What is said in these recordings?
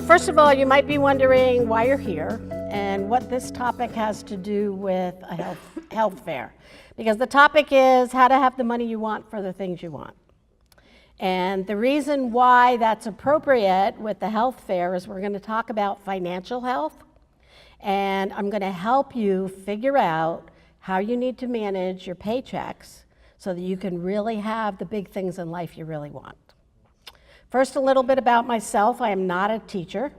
First of all, you might be wondering why you're here and what this topic has to do with a health fair. Because the topic is how to have the money you want for the things you want. And the reason why that's appropriate with the health fair is we're going to talk about financial health. And I'm going to help you figure out how you need to manage your paychecks so that you can really have the big things in life you really want. First, a little bit about myself. I am not a teacher.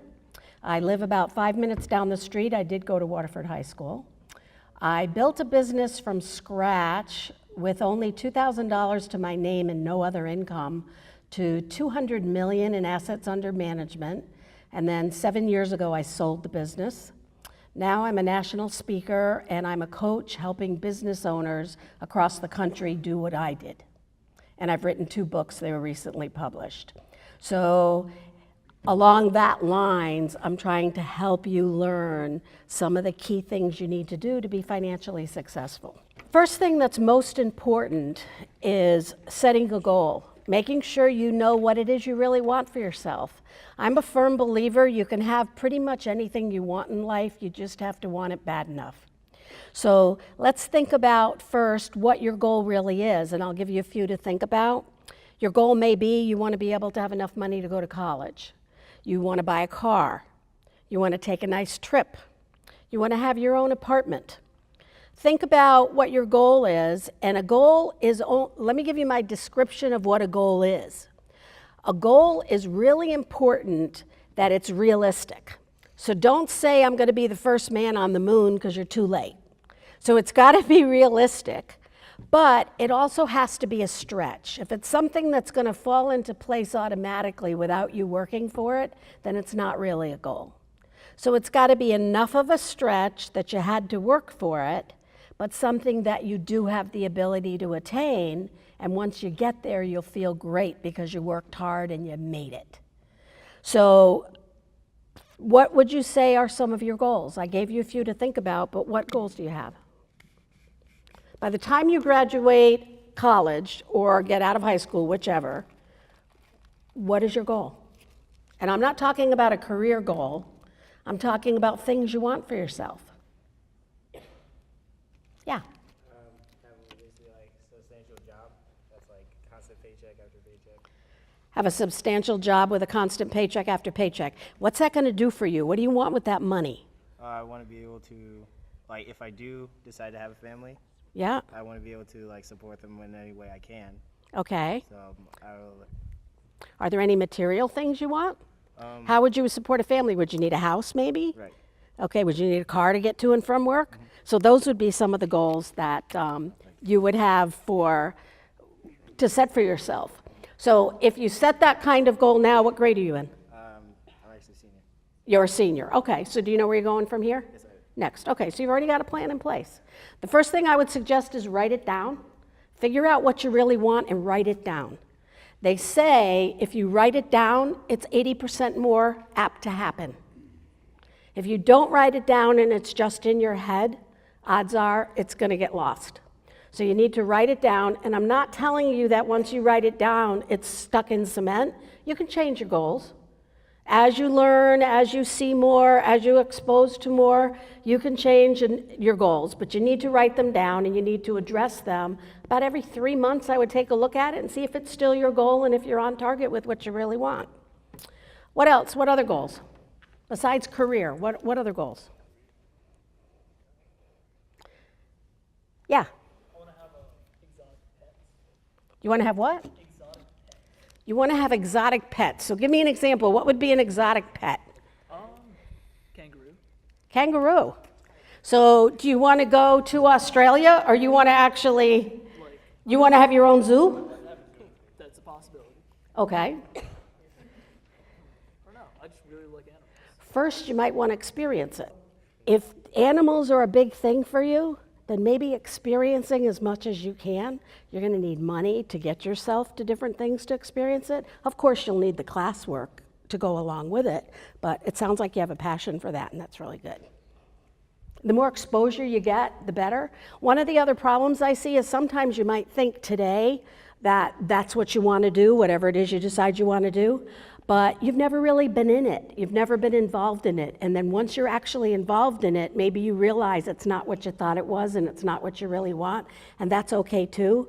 I live about 5 minutes down the street. I did go to Waterford High School. I built a business from scratch with only $2,000 to my name and no other income to $200 million in assets under management. And then 7 years ago, I sold the business. Now I'm a national speaker and I'm a coach helping business owners across the country do what I did. And I've written 2 books. They were recently published. So along that lines, I'm trying to help you learn some of the key things you need to do to be financially successful. First thing that's most important is setting a goal, making sure you know what it is you really want for yourself. I'm a firm believer you can have pretty much anything you want in life, you just have to want it bad enough. So let's think about first what your goal really is, and I'll give you a few to think about. Your goal may be you want to be able to have enough money to go to college. You want to buy a car. You want to take a nice trip. You want to have your own apartment. Think about what your goal is, and a goal is, let me give you my description of what a goal is. A goal is really important that it's realistic. So don't say I'm going to be the first man on the moon because you're too late. So it's got to be realistic, but it also has to be a stretch. If it's something that's going to fall into place automatically without you working for it, then it's not really a goal. So it's got to be enough of a stretch that you had to work for it, but something that you do have the ability to attain, and once you get there, you'll feel great because you worked hard and you made it. So what would you say are some of your goals? I gave you a few to think about, but what goals do you have? By the time you graduate college or get out of high school, whichever, what is your goal? And I'm not talking about a career goal. I'm talking about things you want for yourself. Yeah. Have basically like substantial job that's like constant paycheck after paycheck. Have a substantial job with a constant paycheck after paycheck. What's that going to do for you? What do you want with that money? I want to be able to, like, if I do decide to have a family, Yeah. I want to be able to like support them in any way I can. Okay. So I will. Are there any material things you want? How would you support a family? Would you need a house maybe? Right. Okay, would you need a car to get to and from work? Mm-hmm. So those would be some of the goals that you would have to set for yourself. So if you set that kind of goal now, what grade are you in? I'm actually senior. You're a senior. Okay, so do you know where you're going from here? Yes, I do. Next. Okay, so you've already got a plan in place. The first thing I would suggest is write it down. Figure out what you really want and write it down. They say if you write it down, it's 80% more apt to happen. If you don't write it down and it's just in your head, odds are it's going to get lost. So you need to write it down, and I'm not telling you that once you write it down, it's stuck in cement. You can change your goals. As you learn, as you see more, as you expose to more, you can change your goals, but you need to write them down and you need to address them. About every 3 months, I would take a look at it and see if it's still your goal and if you're on target with what you really want. What else? What other goals? Besides career, what other goals? Yeah. I want to have exotic pets. You want to have what? Exotic pets. You want to have exotic pets. So give me an example. What would be an exotic pet? Kangaroo. Kangaroo. So do you want to go to Australia, or you want to actually, you want to have your own zoo? That's a possibility. Okay. Or no, I just really like animals. First, you might want to experience it. If animals are a big thing for you, then maybe experiencing as much as you can. You're going to need money to get yourself to different things to experience it. Of course, you'll need the classwork to go along with it, but it sounds like you have a passion for that, and that's really good. The more exposure you get, the better. One of the other problems I see is sometimes you might think today that's what you want to do, whatever it is you decide you want to do, but you've never really been in it. You've never been involved in it. And then once you're actually involved in it, maybe you realize it's not what you thought it was and it's not what you really want, and that's okay too.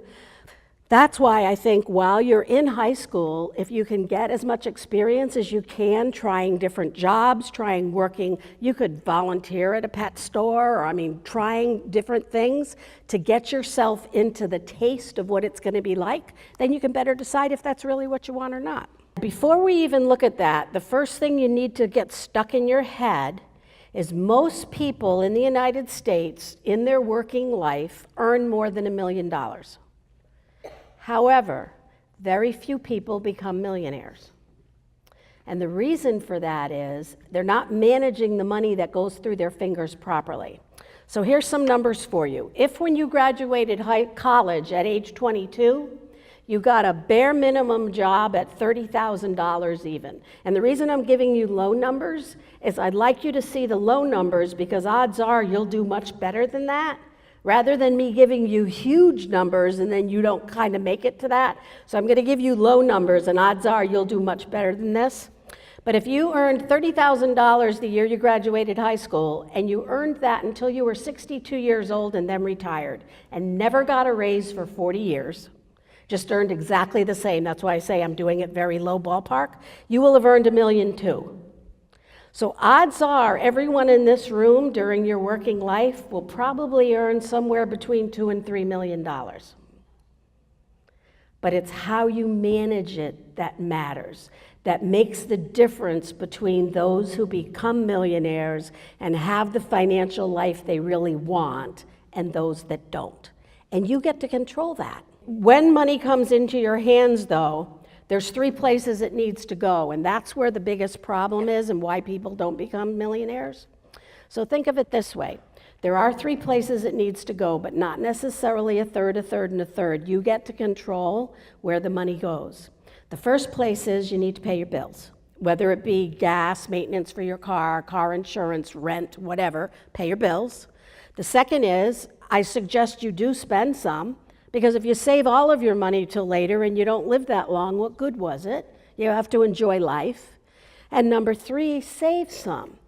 That's why I think while you're in high school, if you can get as much experience as you can, trying different jobs, trying working, you could volunteer at a pet store, or trying different things to get yourself into the taste of what it's going to be like, then you can better decide if that's really what you want or not. Before we even look at that, the first thing you need to get stuck in your head is most people in the United States in their working life earn more than $1 million. However, very few people become millionaires. And the reason for that is they're not managing the money that goes through their fingers properly. So here's some numbers for you. If when you graduated college at age 22, you got a bare minimum job at $30,000 even. And the reason I'm giving you low numbers is I'd like you to see the low numbers because odds are you'll do much better than that, rather than me giving you huge numbers and then you don't kind of make it to that. So I'm going to give you low numbers, and odds are you'll do much better than this. But if you earned $30,000 the year you graduated high school, and you earned that until you were 62 years old and then retired, and never got a raise for 40 years, just earned exactly the same, that's why I say I'm doing it very low ballpark, you will have earned $1.2 million. So odds are everyone in this room during your working life will probably earn somewhere between $2 and $3 million. But it's how you manage it that matters, that makes the difference between those who become millionaires and have the financial life they really want and those that don't. And you get to control that. When money comes into your hands, though, there's 3 places it needs to go, and that's where the biggest problem is and why people don't become millionaires. So think of it this way. There are 3 places it needs to go, but not necessarily a third, and a third. You get to control where the money goes. The first place is you need to pay your bills, whether it be gas, maintenance for your car insurance, rent, whatever, pay your bills. The second is I suggest you do spend some, because if you save all of your money till later and you don't live that long, what good was it? You have to enjoy life. And number 3, save some,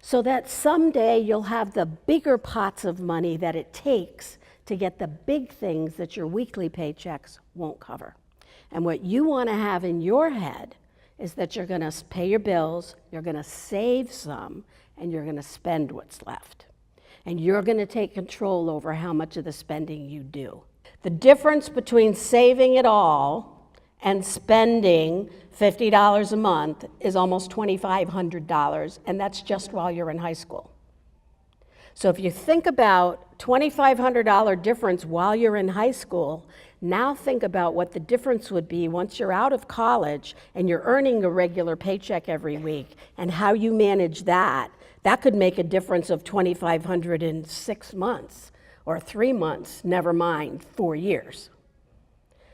so that someday you'll have the bigger pots of money that it takes to get the big things that your weekly paychecks won't cover. And what you want to have in your head is that you're going to pay your bills, you're going to save some, and you're going to spend what's left. And you're going to take control over how much of the spending you do. The difference between saving it all and spending $50 a month is almost $2,500, and that's just while you're in high school. So if you think about $2,500 difference while you're in high school, now think about what the difference would be once you're out of college and you're earning a regular paycheck every week, and how you manage that. That could make a difference of $2,500 in 6 months. Or 3 months, never mind 4 years.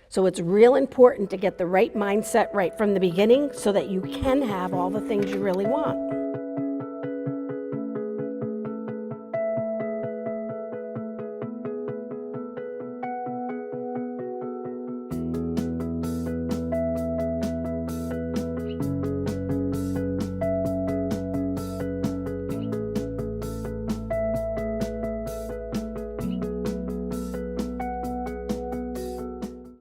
So it's real important to get the right mindset right from the beginning so that you can have all the things you really want.